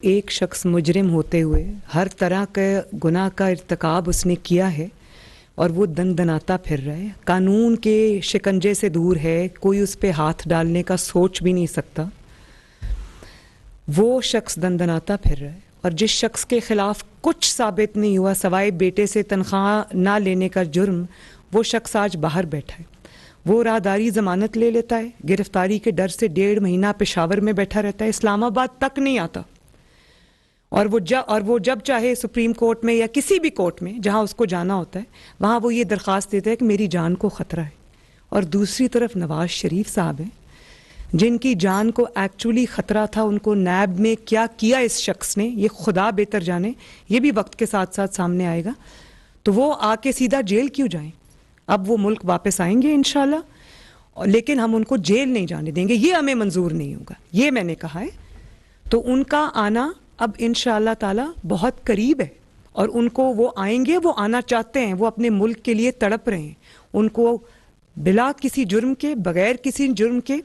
एक शख्स मुजरिम होते हुए हर तरह के गुनाह का इर्तिकाब उसने किया है और वो दंदनाता फिर रहा है, कानून के शिकंजे से दूर है, कोई उस पर हाथ डालने का सोच भी नहीं सकता। वो शख्स दंदनाता फिर रहा है और जिस शख्स के खिलाफ कुछ साबित नहीं हुआ सवाए बेटे से तनख्वाह ना लेने का जुर्म, वो शख्स आज बाहर बैठा है। वो राहदारी ज़मानत ले लेता है, गिरफ्तारी के डर से 1.5 महीना पेशावर में बैठा रहता है, इस्लामाबाद तक नहीं आता। और वो जब चाहे सुप्रीम कोर्ट में या किसी भी कोर्ट में जहां उसको जाना होता है, वहां वो ये दरख्वास्त देता है कि मेरी जान को ख़तरा है। और दूसरी तरफ नवाज शरीफ साहब हैं जिनकी जान को एक्चुअली ख़तरा था, उनको नैब में क्या किया इस शख्स ने ये खुदा बेहतर जाने, ये भी वक्त के साथ साथ सामने आएगा। तो वो आके सीधा जेल क्यों जाएं? अब वो मुल्क वापस आएंगे इंशाल्लाह, लेकिन हम उनको जेल नहीं जाने देंगे, ये हमें मंजूर नहीं होगा, ये मैंने कहा है। तो उनका आना अब इंशाअल्लाह ताला बहुत करीब है और उनको वो आएंगे, वो आना चाहते हैं, वो अपने मुल्क के लिए तड़प रहे हैं। उनको बिला किसी जुर्म के, बगैर किसी जुर्म के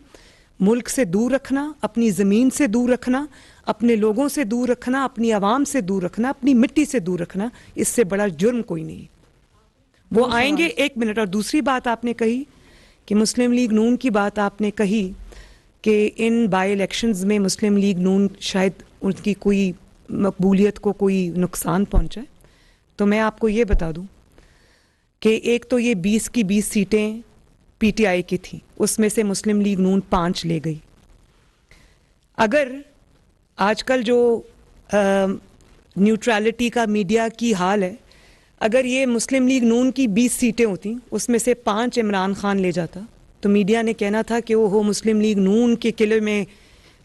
मुल्क से दूर रखना, अपनी ज़मीन से दूर रखना, अपने लोगों से दूर रखना, अपनी आवाम से दूर रखना, अपनी मिट्टी से दूर रखना, इससे बड़ा जुर्म कोई नहीं। वो आएंगे। 1 मिनट। और दूसरी बात आपने कही कि मुस्लिम लीग नून की बात आपने कही कि इन बाई इलेक्शंस में मुस्लिम लीग नून शायद उनकी कोई मकबूलियत को कोई नुकसान पहुंचाए। तो मैं आपको ये बता दूं कि एक तो ये 20 की 20 सीटें पीटीआई की थी, उसमें से मुस्लिम लीग नून 5 ले गई। अगर आजकल जो न्यूट्रलिटी का मीडिया की हाल है, अगर ये मुस्लिम लीग नून की 20 सीटें होती, उसमें से 5 इमरान खान ले जाता, तो मीडिया ने कहना था कि वो मुस्लिम लीग नून के किले में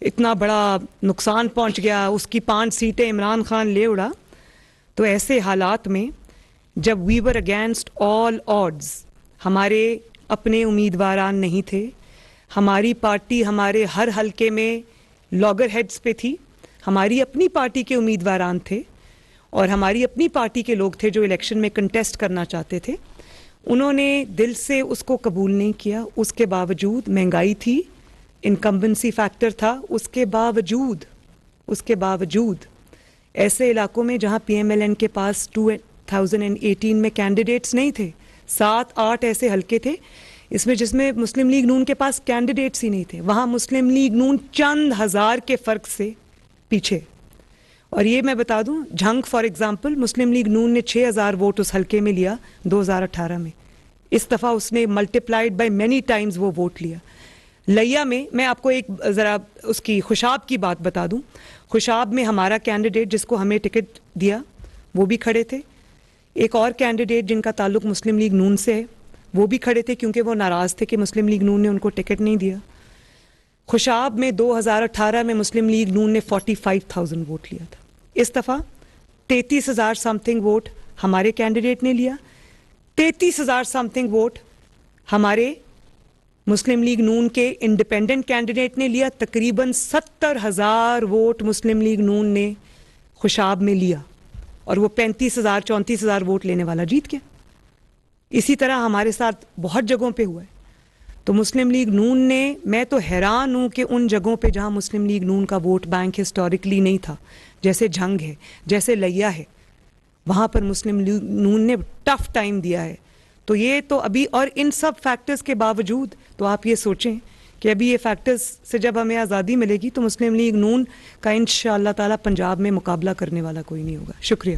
इतना बड़ा नुकसान पहुंच गया, उसकी 5 सीटें इमरान खान ले उड़ा। तो ऐसे हालात में जब we were against all odds, हमारे अपने उम्मीदवार नहीं थे, हमारी पार्टी हमारे हर हलके में लॉगर हेड्स पे थी, हमारी अपनी पार्टी के उम्मीदवार थे और हमारी अपनी पार्टी के लोग थे जो इलेक्शन में कंटेस्ट करना चाहते थे, उन्होंने दिल से उसको कबूल नहीं किया। उसके बावजूद महंगाई थी, इनकम्बेंसी फैक्टर था, उसके बावजूद ऐसे इलाकों में जहां पीएमएलएन के पास 2018 में कैंडिडेट्स नहीं थे, 7-8 ऐसे हलके थे इसमें जिसमें मुस्लिम लीग नून के पास कैंडिडेट्स ही नहीं थे, वहां मुस्लिम लीग नून चंद हज़ार के फ़र्क से पीछे। और ये मैं बता दूं, Jhang for example, Muslim League Noon ने 6000 वोट उस हलके में लिया 2018 में। इस दफ़ा उसने मल्टीप्लाइड बाय मैनी टाइम्स वो वोट लिया। लिया में मैं आपको एक ज़रा उसकी खुशाब की बात बता दूं। खुशाब में हमारा कैंडिडेट जिसको हमें टिकट दिया वो भी खड़े थे, एक और कैंडिडेट जिनका ताल्लुक मुस्लिम लीग नून से है वो भी खड़े थे, क्योंकि वो नाराज़ थे कि मुस्लिम लीग नून ने उनको टिकट नहीं दिया। खुशाब में 2018 में मुस्लिम लीग नून ने 45,000 वोट लिया था। इस दफ़ा 33,000 समथिंग वोट हमारे कैंडिडेट ने लिया, 33,000 समथिंग वोट हमारे मुस्लिम लीग नून के इंडिपेंडेंट कैंडिडेट ने लिया, तकरीबन 70,000 वोट मुस्लिम लीग नून ने खुशाब में लिया और वो 35,000-34,000 वोट लेने वाला जीत गया। इसी तरह हमारे साथ बहुत जगहों पे हुआ है। तो मुस्लिम लीग नून ने, मैं तो हैरान हूँ कि उन जगहों पे जहाँ मुस्लिम लीग नून का वोट बैंक हिस्टोरिकली नहीं था, जैसे झंग है, जैसे लिया है, वहाँ पर मुस्लिम लीग नून ने टफ टाइम दिया है। तो ये तो अभी, और इन सब फैक्टर्स के बावजूद तो आप ये सोचें कि अभी ये फैक्टर्स से जब हमें आज़ादी मिलेगी तो मुस्लिम लीग नून का इंशाअल्लाह ताला पंजाब में मुकाबला करने वाला कोई नहीं होगा। शुक्रिया।